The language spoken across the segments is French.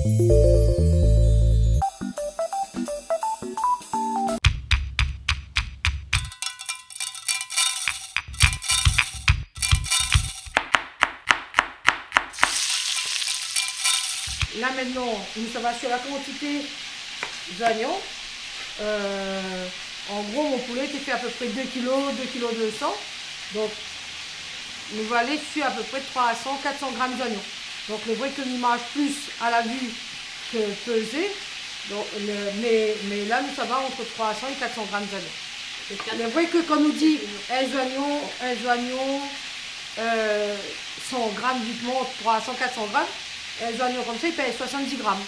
Là maintenant, nous sommes sur la quantité d'oignons. En gros, mon poulet était fait à peu près 2 kg, 2 kg 200. Donc, nous va aller sur à peu près 300, 400 grammes d'oignons. Donc, le vrai que nous mange plus à la vue que pesé. Donc, mais là, nous sommes entre 300 et 400 grammes d'oignons. C'est vrai que quand on nous dit un oignon, 100 grammes, dites-moi 300, 400 grammes. Les oignons comme ça, ils pèsent 70 grammes.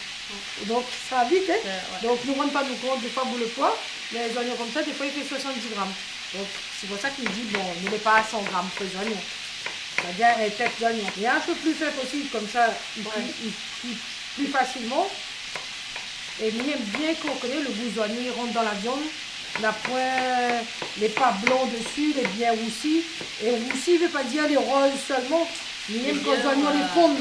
Donc ça va vite, hein? Ouais. Donc nous ne rendons pas nous compte des fois pour le poids, mais les oignons comme ça, des fois, ils font 70 grammes. Donc c'est pour ça qu'il dit, bon, ne met pas à 100 grammes pour les oignons. C'est-à-dire une tête d'oignon. Et un peu plus fin possible, comme ça, il cuit plus facilement. Et bien qu'on connaît le goût d'oignon, il rentre dans la viande. La pointe, les pas blancs dessus, les bien roussis. Et roussis ne veut pas dire les roses seulement. Même quand les oignons les fondent,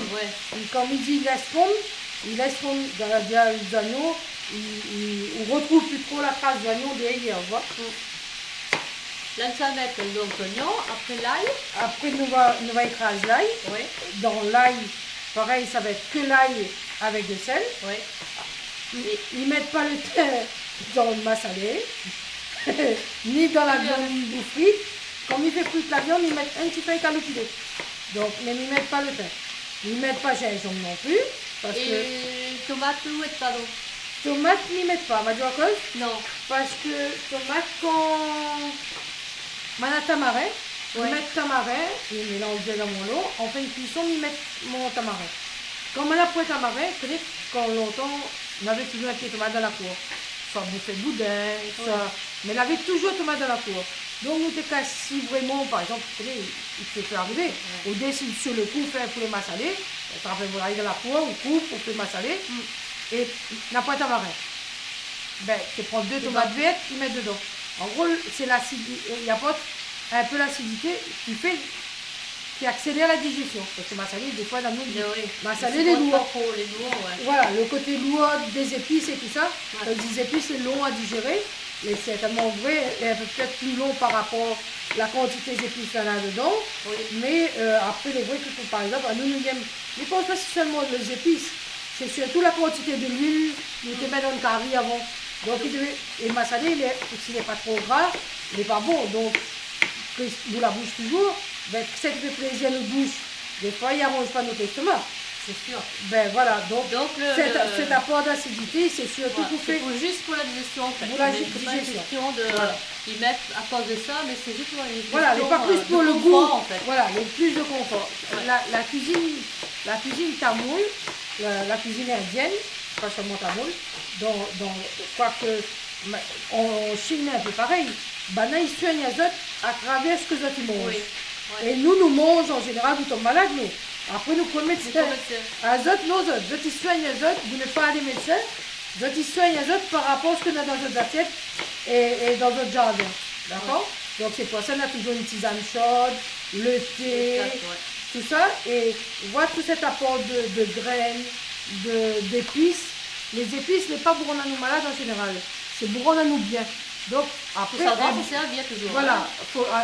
quand midi il laisse fondre dans la viande des oignons, on ne retrouve plus trop la trace d'oignon derrière, vous voyez. Là, tu vas mettre donc l'oignon, après l'ail. Après, nous va écraser l'ail. Oui. Dans l'ail, pareil, ça va être que l'ail avec du sel. Oui. Ils ne mettent pas le thym dans le massalé, ni dans la viande frite. Comme ils font frite la viande, ils mettent un petit peu calopilé. Donc, mais ils ne mettent pas le thym. Ils ne mettent pas gingembre non plus. Parce que tomate, où est-ce pas donc? Tomate, ils ne mettent pas. Ma cause? Non. Parce que tomate, quand on tamarin, ils mettent tamarin, ils mélangent dans mon lot. En fin de cuisson, ils mettent mon tamarin. Quand on a pris tamarin, quand longtemps, on avait toujours un petit tomate dans la cour. Soit bouffé de boudin, soit... mais on avait toujours tomate dans la cour. Donc, nous te casse si vraiment, par exemple, il peut arriver. On décide sur le coup, faire un poulet massalé. Vous arrivez dans la cour, on coupe, on fait massalé. Et n'a pas de tamarin. Ben, tu prends 2 tomates vertes, tu mets dedans. En gros, c'est l'acidité. Il apporte un peu l'acidité qui accélère la digestion. Parce que massalé, des fois, dans nous, massalé, les lourds. Voilà, le côté lourd des épices et tout ça. Les épices, c'est long à digérer. Mais c'est tellement vrai, et un peu peut-être plus long par rapport à la quantité d'épices qu'il y a là-dedans. Oui. Mais après, les vrais que, par exemple, à nous, nous aimons, je ne pense pas seulement les épices, c'est surtout la quantité de l'huile, nous te met dans le curry avant. Donc, et le massalé, s'il n'est pas trop gras, il n'est pas bon. Donc, que nous la bouche toujours, ben, ça fait plaisir à notre bouche. Des fois, il n'arrange pas notre estomac. C'est sûr. Ben voilà, donc cet apport d'acidité, c'est surtout pour faire... C'est juste pour la digestion en fait. Pour la digestion. Ils mettent à cause de ça, mais c'est juste pour la digestion. Voilà, mais pas plus pour le goût. En fait. Voilà, le plus de confort. Ouais. La cuisine tamoule, la cuisine indienne, pas seulement tamoule, quoique en Chine un peu pareil, bana ils soignent les autres à travers ce que les autres mangent. Oui. Ouais. Et nous mangeons en général, nous sommes malades, nous. Après, nous prenons médecin. Les autres, nos autres. Les autres, ils soignent les autres. Vous n'êtes pas aller médecin. Les autres, ils soignent les autres par rapport à ce qu'on a dans notre assiette et dans notre jardin. D'accord? Donc, c'est pour ça qu'on a toujours une tisane chaude, le thé, tout ça. Et voir tout cet apport de graines, d'épices. Les épices, ce n'est pas pour rendre nous malades en général. C'est pour rendre nous bien. Donc, après, ça va vous servir toujours. Voilà,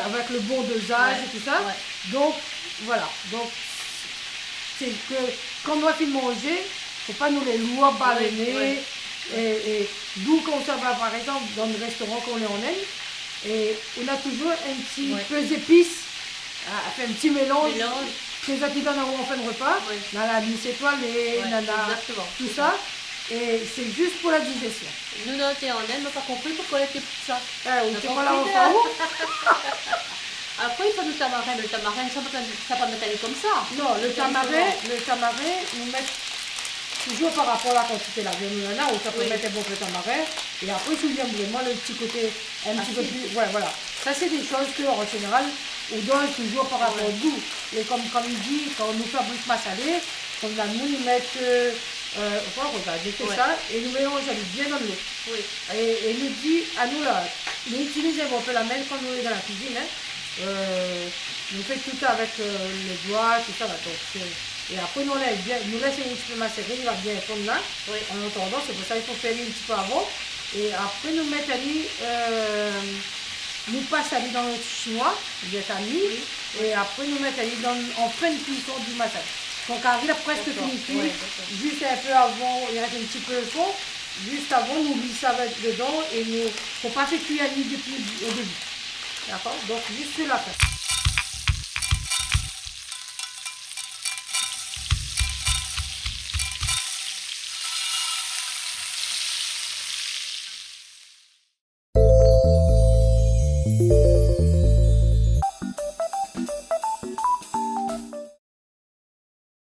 avec le bon dosage et tout ça. Ouais. Donc, voilà. Donc, c'est que quand on doit manger, il ne faut pas nous les lourds baleiner. Et d'où quand ça va, par exemple, dans le restaurant qu'on est en Inde, et on a toujours un petit peu d'épices, un petit mélange. Que les autres donnent en fin de repas. Dans la glisse étoilée, tout ça. Et c'est juste pour la digestion. Nous, on était en Inde, on n'a pas compris pourquoi on était pour ça. On n'était pas là en haut. Après, il faut du tamarin. Le tamarin, ça ne peut pas mettre comme ça. Non, le tamarin, nous met toujours par rapport à la quantité de la viande. Il y en a où ça peut mettre un bon peu de tamarin. Et après, si vous aimez vraiment le petit côté un petit peu plus... Ouais, voilà. Ça, c'est des choses qu'en général, on donne toujours par rapport au goût. Et comme il dit, quand on nous fabrique massalé, comme là, nous mettons... regarder tout ça, et nous mélangeons bien dans l'eau. Oui. Et nous dit, à nous là, nous utilisons un peu la main quand nous sommes dans la cuisine. Nous faisons tout ça avec les doigts, tout ça là. Donc, Et après, nous laissons un petit peu macérer, il va bien fondre là. Oui. En attendant, c'est pour ça qu'il faut faire un petit peu avant. Et après, nous mettons nous passons dans le chinois, bien ami. Oui. Et après, nous mettons en fin de cuisson du matin. Donc, il a presque fini. Ouais, juste un peu avant, il reste un petit peu le fond. Juste avant, nous glissons dedans et il ne faut pas faire cuire depuis au début. D'accord? Donc, juste sur la fin.